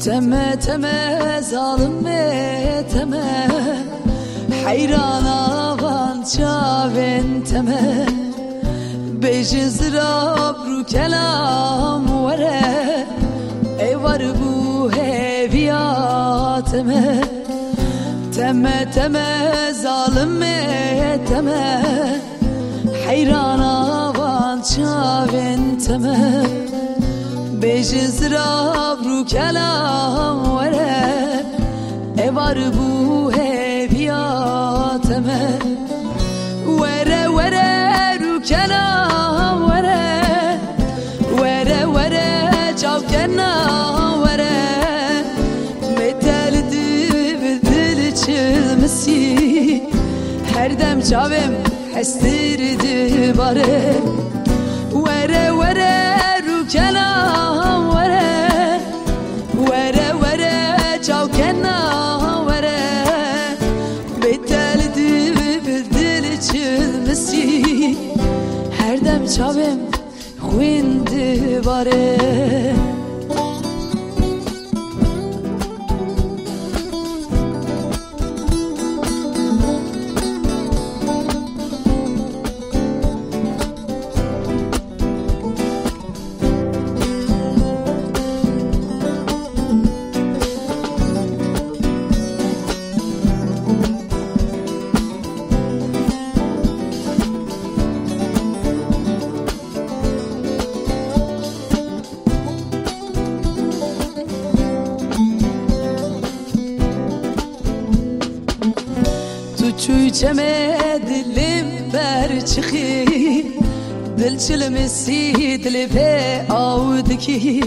Teme teme zalime teme Hayrana van çaven teme Bejizrab ru kelam vere Ey var bu heviyateme Teme teme zalime teme Hayrana van çaven teme Bejizrab ru kelam vere Evar bu heviyateme Vere vere ru kelam vere Vere vere çavkena vere Meteldi dil çilmesi Her dem çavem hestirdi bare Vere vere ru kelam vere Vere vere çavkena vere Beteldi dil çilmesi Her dem çavem xwindi bare Çuy çeme dilim ber çıxi Dil çilmesi dili pe avdiki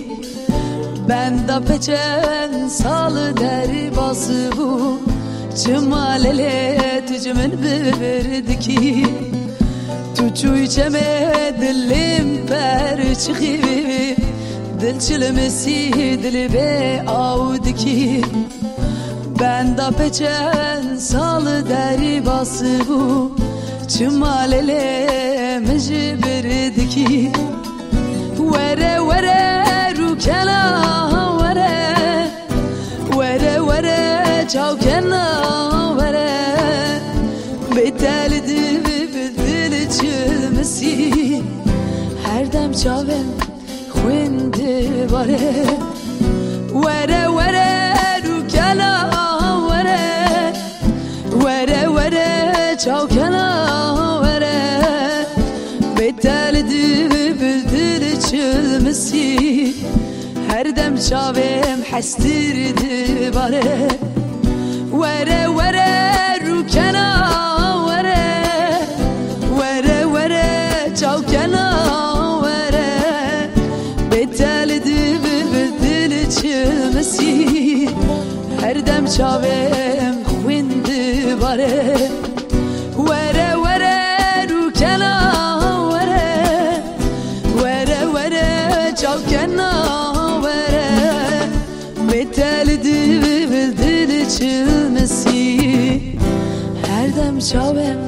Ben da peçen salı deri bası bu Çımalele tücümün birdiki Çuy çeme dilim ber çıxi Dil çilmesi dili pe avdiki Ben da peçen salı deri bası bu Çımalele mecbirdiki Vere vere ru kelam vere Vere vere çavkena vere Beteldi dil çilmesi Her dem çavem xwindi bare Vere vere ru kelam vere Vere vere çavkena vere Beteldi dil çilmesi Her dem çavem hestirdi bare Vere vere ru kelam vere Vere vere çavkena vere Beteldi dil çilmesi Her dem çavem xwindi bare Vere vere ru kelam vere Vere vere çavkena vere Beteldi dil çilmesi Her dem çavem